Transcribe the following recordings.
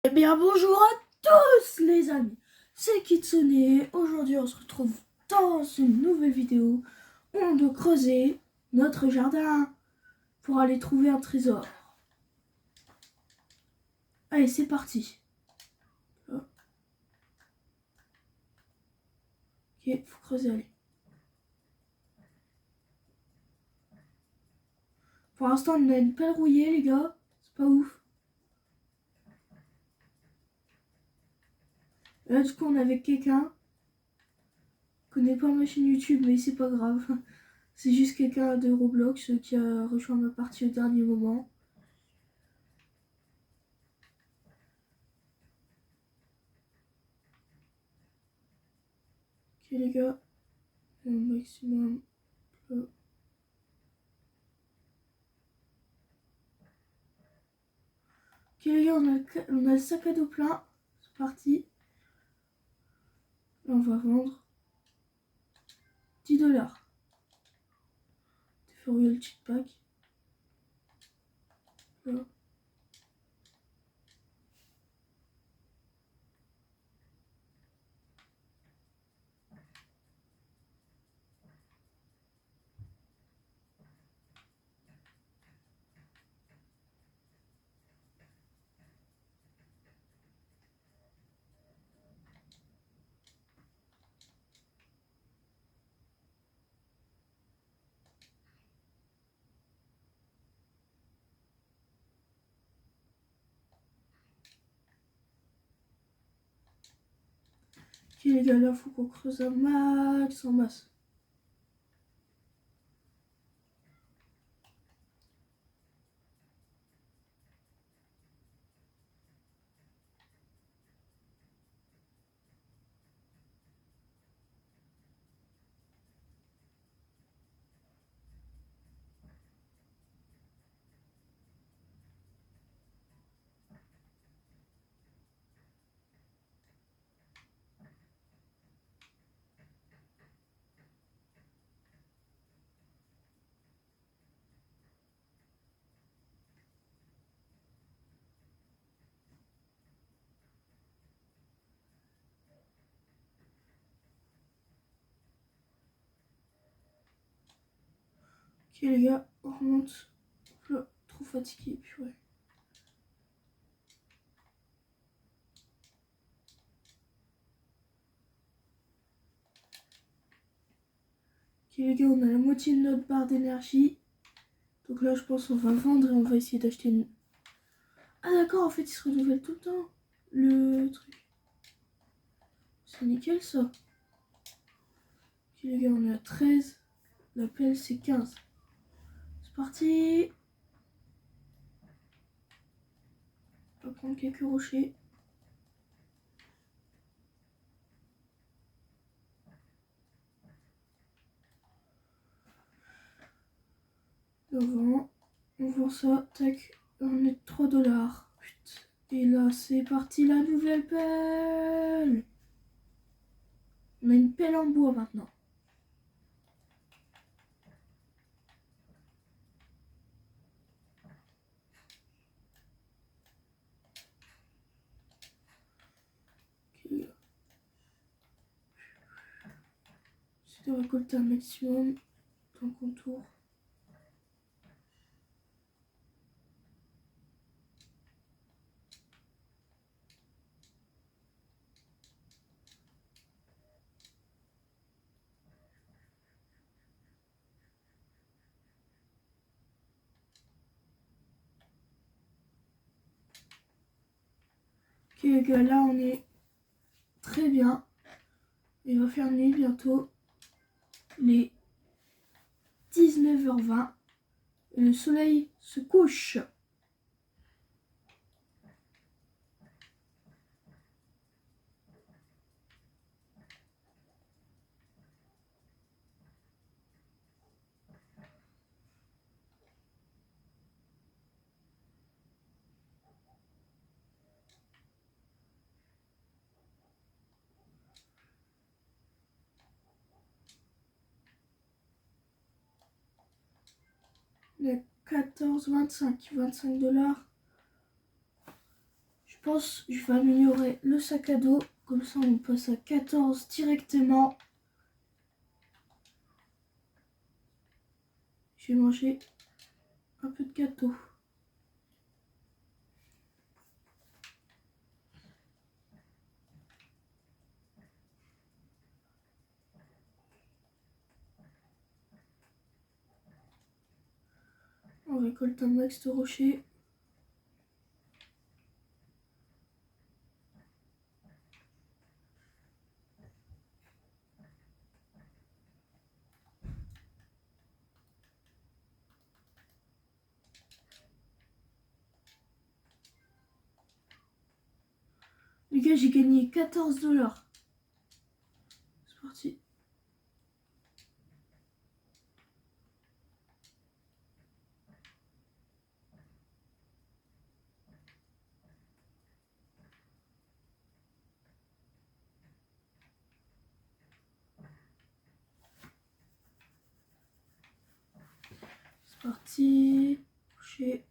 Eh bien bonjour à tous les amis, c'est Kitsune. Aujourd'hui on se retrouve dans une nouvelle vidéo où on doit creuser notre jardin pour aller trouver un trésor. Allez, c'est parti. Ok, faut creuser, allez. Pour l'instant on a une pelle rouillée les gars, c'est pas ouf. Là du coup on est avec quelqu'un. Je connais pas ma chaîne YouTube mais c'est pas grave. C'est juste quelqu'un de Roblox qui a rejoint ma partie au dernier moment. Ok les gars, au maximum. Ok les gars, on a le sac à dos plein. C'est parti. Là, on va vendre 10 $. Des royalty pack. Voilà. Ok les gars, là faut qu'on creuse un max en masse. Ok les gars, on remonte. Là, trop fatigué, purée. Ok les gars, on a la moitié de notre barre d'énergie. Donc là je pense qu'on va vendre et on va essayer d'acheter une... Ah d'accord, en fait il se renouvelle tout le temps. Le truc. C'est nickel ça. Ok les gars, on est à 13. La pelle c'est 15. C'est parti. On va prendre quelques rochers. On vend ça, tac, on est 3 $. Putain. Et là, c'est parti, la nouvelle pelle. On a une pelle en bois maintenant. Ok. C'est de récolter un maximum tant qu'on tourne. Ok les gars, là on est très bien. Il va faire nuit bientôt. Les 19h20. Et le soleil se couche. On est à 14, 25 $. Je suis pense que je vais améliorer le sac à dos. Comme ça, on passe à 14 directement. Je vais manger un peu de gâteau. On récolte un max de rochers. Les gars, j'ai gagné 14 $. C'est parti. C'est parti. Rocher.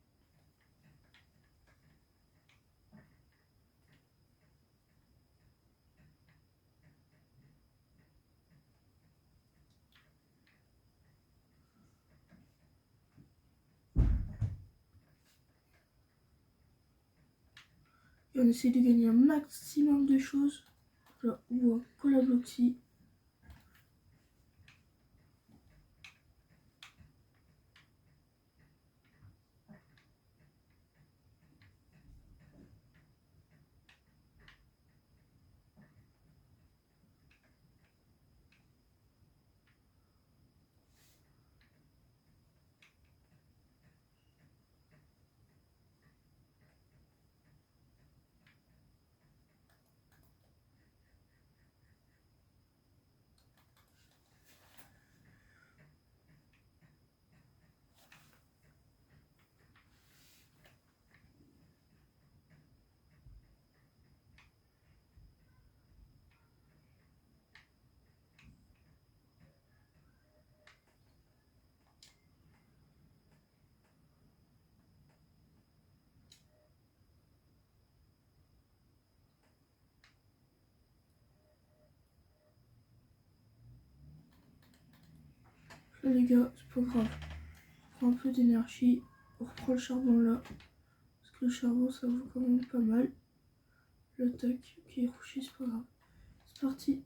Et on essaie de gagner un maximum de choses. Là, on voit Cola Bloxy. Là, les gars, c'est pas grave. On prend un peu d'énergie. On reprend le charbon là. Parce que le charbon, ça vaut quand même pas mal. Le tac qui est rouché, c'est pas grave. C'est parti.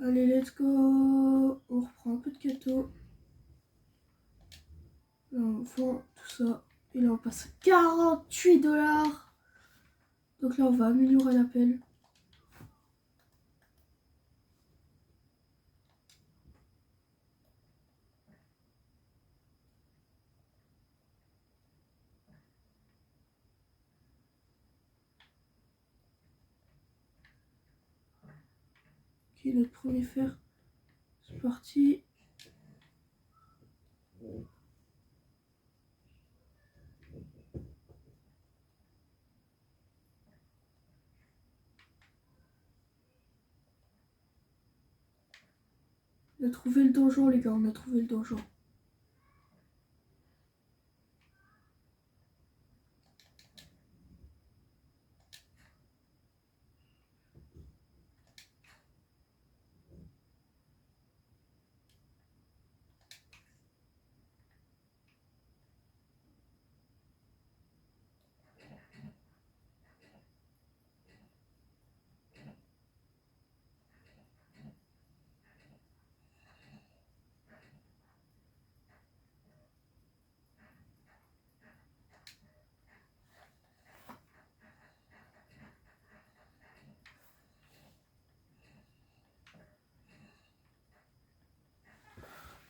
Allez, let's go. On reprend un peu de gâteau. Là, on vend tout ça. Et là, on passe à 48 $. Donc là, on va améliorer la pelle. Ok, notre premier fer. C'est parti. On a trouvé le donjon, les gars. On a trouvé le donjon.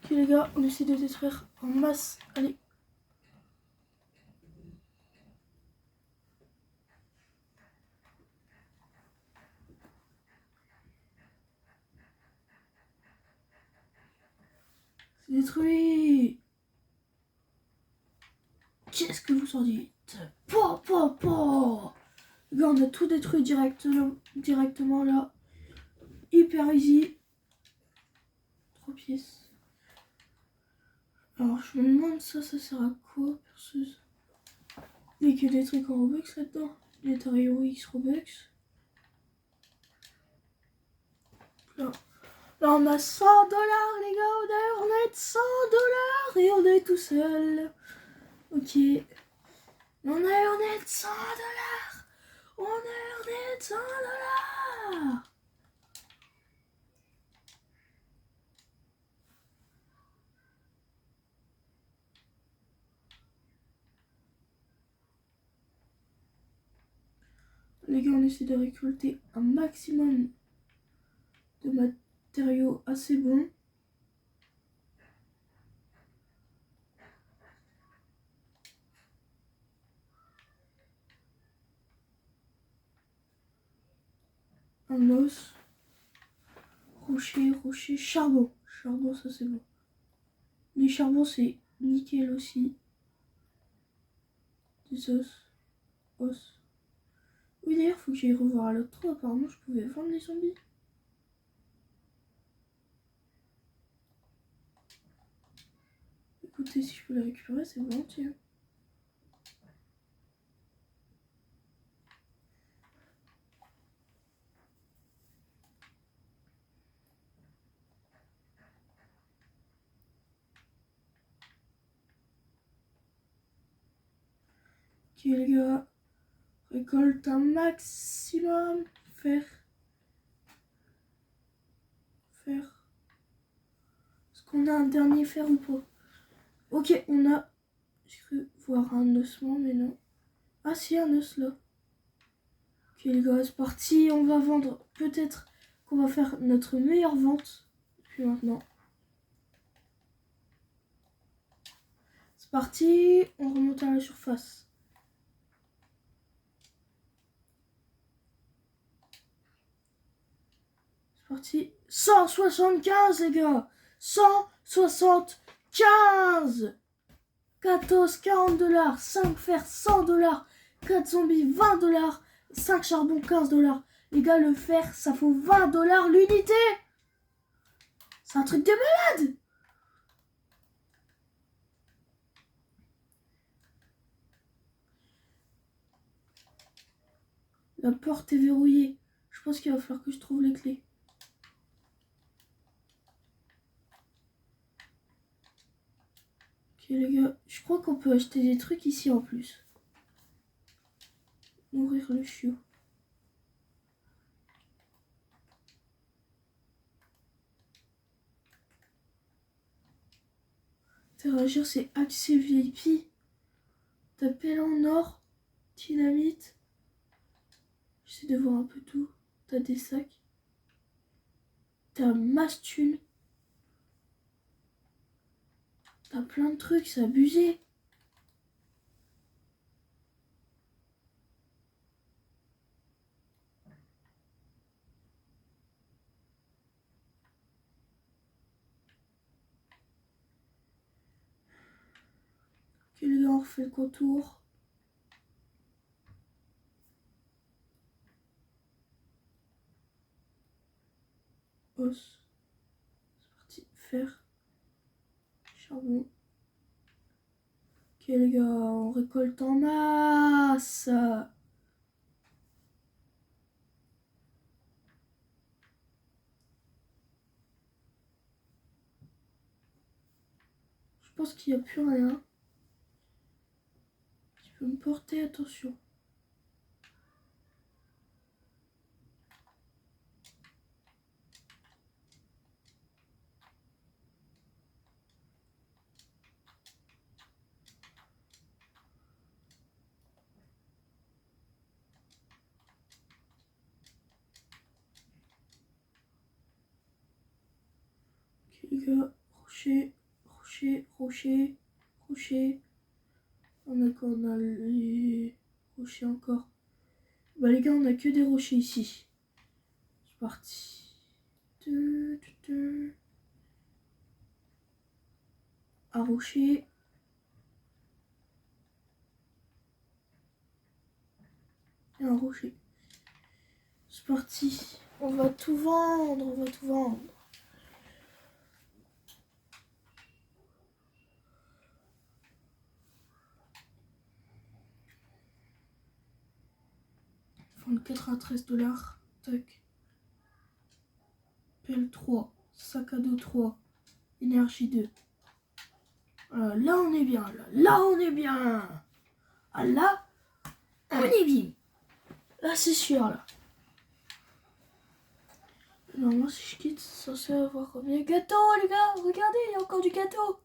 Ok, les gars, on essaie de détruire en masse. Allez. C'est détruit. Qu'est-ce que vous en dites? Po. Les gars, on a tout détruit directement là. Hyper easy. 3 pièces. Alors je me demande ça sert à quoi, perceuse? Il y a que des trucs en Robux là-dedans. Des Tario X Robux. Là. Là on a 100 $, les gars, on a 100 $ et on est tout seul. Ok. On est 100 $. On est 100 $. Les gars, on essaie de récolter un maximum de matériaux assez bons. Un os. Rocher, charbon. Charbon, ça c'est bon. Les charbons, c'est nickel aussi. Des os. Oui, d'ailleurs, faut que j'aille revoir à l'autre trou. Apparemment, je pouvais vendre les zombies. Écoutez, si je peux les récupérer, c'est volontiers. Ok, les gars. Récolte un maximum. Fer. Est-ce qu'on a un dernier fer ou pas? Ok, on a... J'ai cru voir un ossement, mais non. Ah si, un os là. Ok les gars, c'est parti. On va vendre. Peut-être qu'on va faire notre meilleure vente. Depuis maintenant. C'est parti. On remonte à la surface. C'est parti. 175 les gars. 175. 14, 40 $. 5 fer, 100 $. 4 zombies, 20 $. 5 charbons, 15 $. Les gars, le fer, ça vaut 20 $ l'unité. C'est un truc de malade. La porte est verrouillée. Je pense qu'il va falloir que je trouve les clés. Ok les gars, je crois qu'on peut acheter des trucs ici en plus. Nourrir le chiot. Interagir, c'est accès VIP. T'as pelle en or. Dynamite. J'essaie de voir un peu tout. T'as des sacs. T'as masse thune. T'as plein de trucs, c'est abusé. Ok les gars, on refait le contour. Os. C'est parti. Fer. Charbon. Ok les gars, on récolte en masse. Je pense qu'il n'y a plus rien qui peut me porter attention. Ok les gars, rocher. On a quoi? On a les rochers encore. Bah les gars, on a que des rochers ici. C'est parti. Un rocher. Et un rocher. C'est parti. On va tout vendre. Enfin, 93 $. Tac. Pelle 3. Sac à dos 3. Énergie 2. Là on est bien. Là on est bien. Ah là, on est bien. Là c'est sûr là. Normalement si je quitte, c'est censé avoir combien? Gâteau les gars, regardez, il y a encore du gâteau.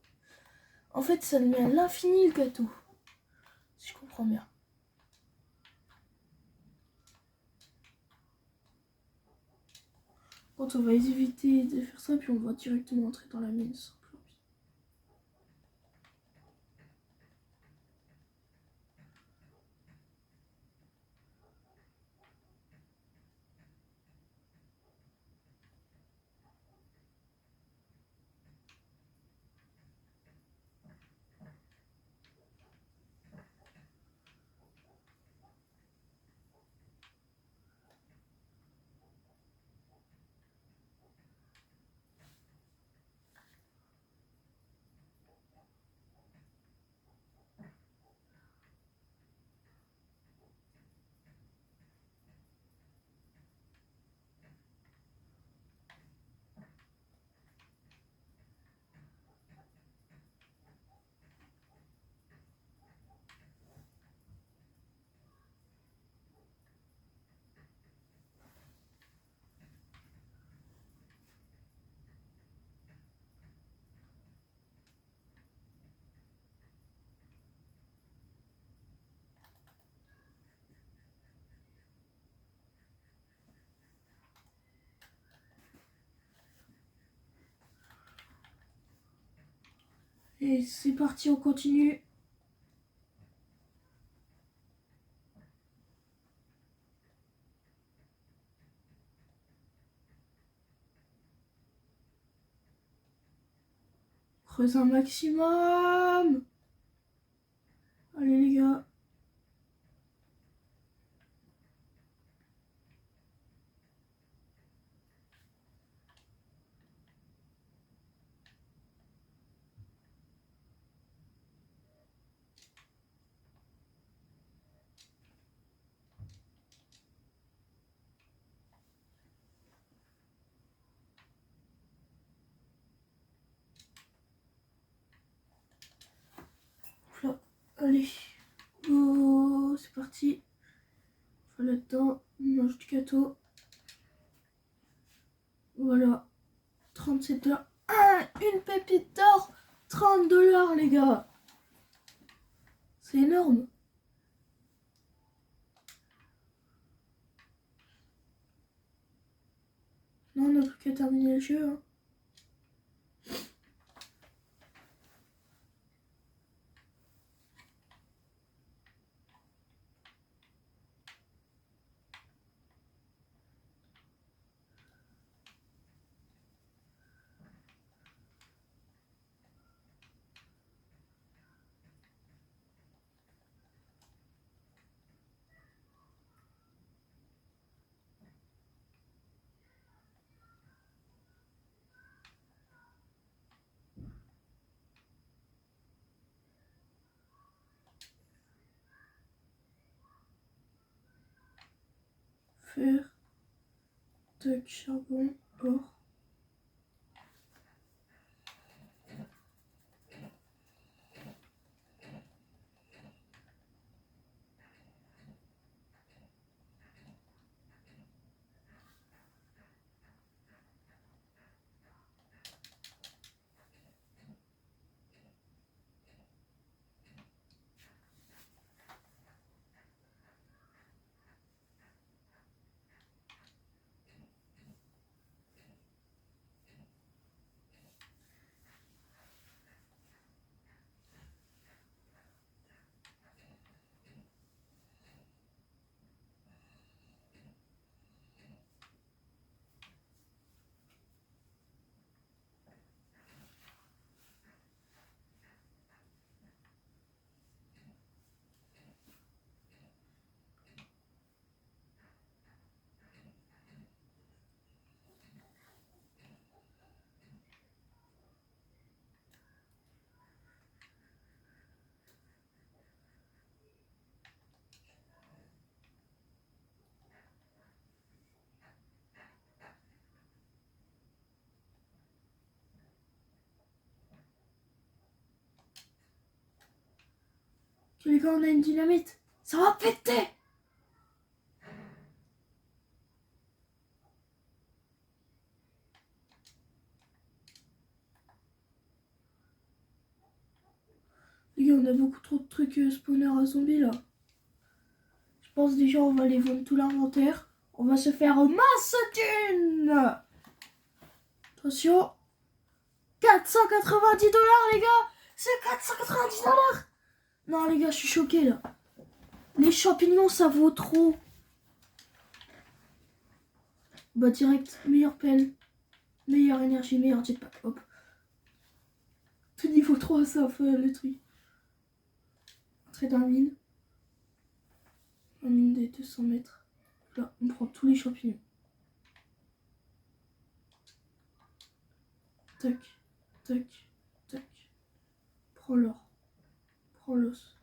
En fait ça me met à l'infini le gâteau. Si je comprends bien. Quand on va éviter de faire ça, puis on va directement entrer dans la mine. Et c'est parti, on continue. Creuse un maximum. Allez les gars. Voilà. Allez. Oh, c'est parti. Voilà là-dedans. On mange du gâteau. Voilà. 37 $. Ah, une pépite d'or. 30 $ les gars. C'est énorme. Non, on n'a plus qu'à terminer le jeu. Hein. Fer, tac, charbon, or. Que les gars, on a une dynamite. Ça va péter. Les gars, on a beaucoup trop de trucs spawner à zombies là. Je pense déjà on va aller vendre tout l'inventaire. On va se faire masse thune. Attention. 490 $ les gars. C'est 490 $. Non les gars, je suis choquée là. Les champignons ça vaut trop. Bah direct, meilleure pelle. Meilleure énergie, meilleur jetpack. Hop. Tout niveau 3 ça fait le truc. Entrée dans la mine. La mine des 200 mètres. Là, on prend tous les champignons. Tac, tac, tac. Prends l'or. Prends l'os.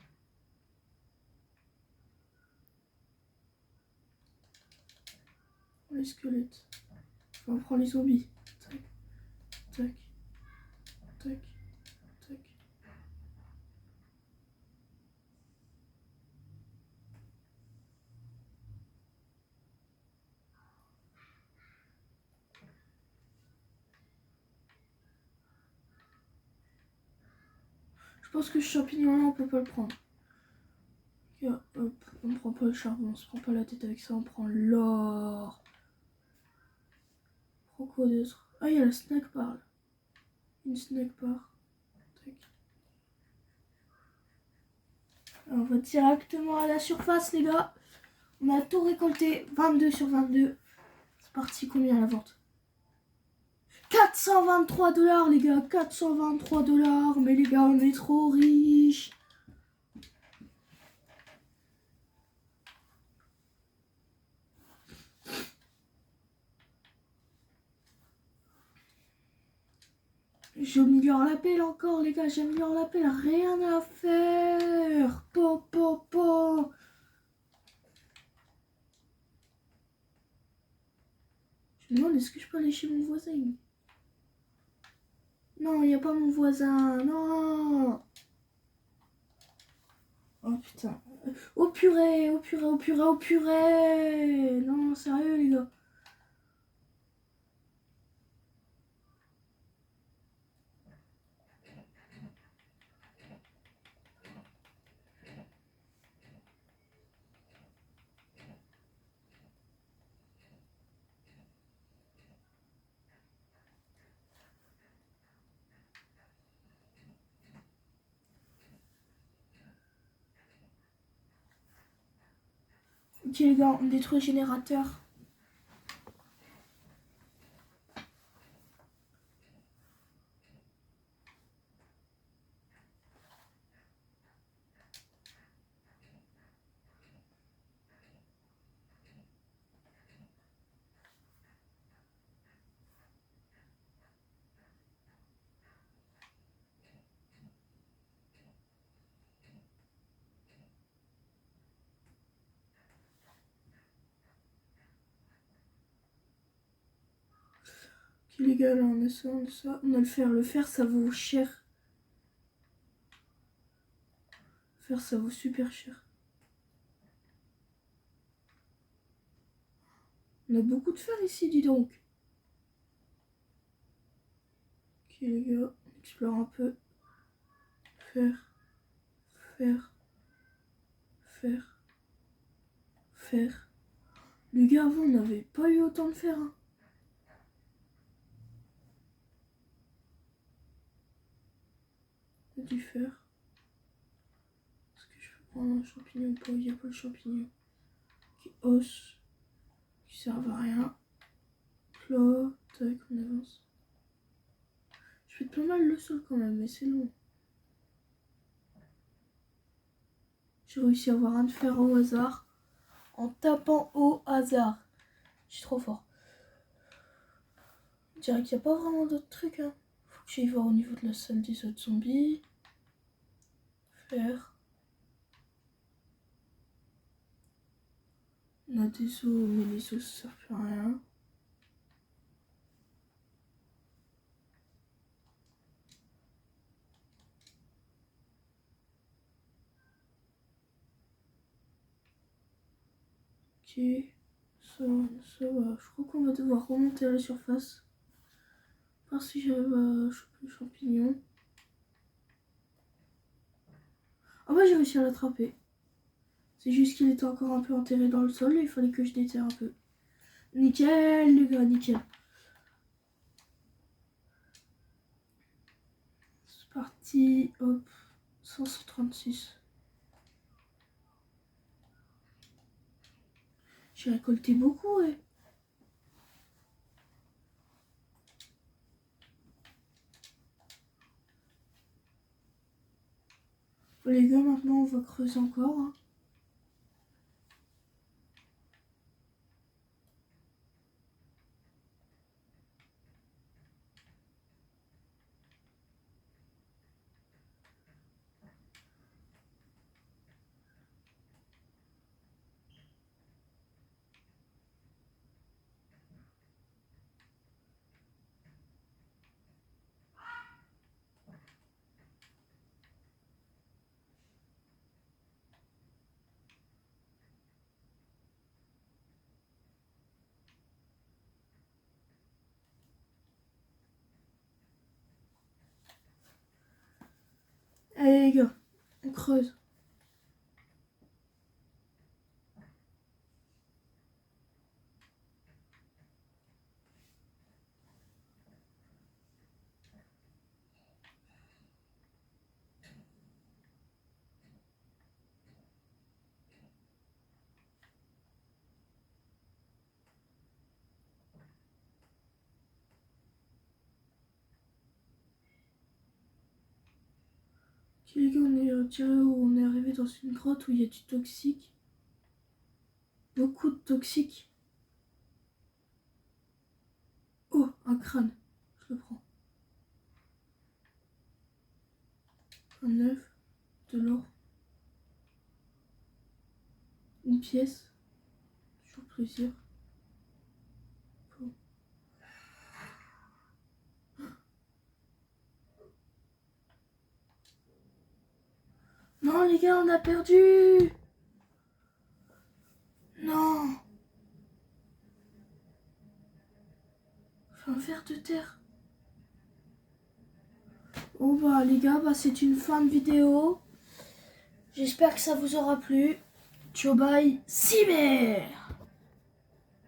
Les squelettes. Enfin, on prend les zombies. Tac, tac, tac, tac. Je pense que ce champignon là on peut pas le prendre. Hop, on prend pas le charbon, on se prend pas la tête avec ça, on prend l'or. On prend quoi d'autre? Ah, il y a la snack bar là. Une snack bar. Tac. Alors, on va directement à la surface les gars. On a tout récolté, 22 sur 22. C'est parti, combien la vente? 423 $ les gars, 423 $. Mais les gars, on est trop riches. J'améliore la pelle encore les gars, j'améliore la pelle, rien à faire. Po, po, po. Je me demande est-ce que je peux aller chez mon voisin. Non, il n'y a pas mon voisin, non. Oh putain. Oh purée, oh purée, oh purée, oh purée. Non, sérieux les gars. Ok les gars, on détruit le générateur. Ok les gars, là on a ça, on a ça. On a le fer. Le fer ça vaut cher. Le fer ça vaut super cher. On a beaucoup de fer ici, dis donc. Ok les gars, on explore un peu. Fer, fer, fer, fer. Les gars, avant on n'avait pas eu autant de fer. Hein. Du fer. Est-ce que je peux prendre un champignon ou pas? Il n'y a pas le champignon. Ok, os. Qui servent à rien. Plat. Tac, on avance. Je fais pas mal le sol quand même, mais c'est long. J'ai réussi à avoir un de fer au hasard. En tapant au hasard. Je suis trop fort. Je dirais qu'il n'y a pas vraiment d'autres trucs. Hein. Faut que j'aille voir au niveau de la salle des autres zombies. Fer. On a des os, mais les os ça sert plus à rien. Ça va. Je crois qu'on va devoir remonter à la surface. Voir si j'arrive à choper le champignon. Ah bah j'ai réussi à l'attraper. C'est juste qu'il était encore un peu enterré dans le sol et il fallait que je déterre un peu. Nickel les gars, nickel. C'est parti, hop, 536. J'ai récolté beaucoup, ouais. Bon, les gars, maintenant on va creuser encore. Hein. Allez les gars, on creuse. Ok, les gars, on est tiré où on est arrivé dans une grotte où il y a du toxique. Beaucoup de toxique. Oh, un crâne. Je le prends. Un œuf, de l'or. Une pièce. Toujours plaisir. Bon. Non les gars, on a perdu. Non. Un ver de terre. Bon bah les gars, bah, c'est une fin de vidéo. J'espère que ça vous aura plu. Ciao bye, cyber.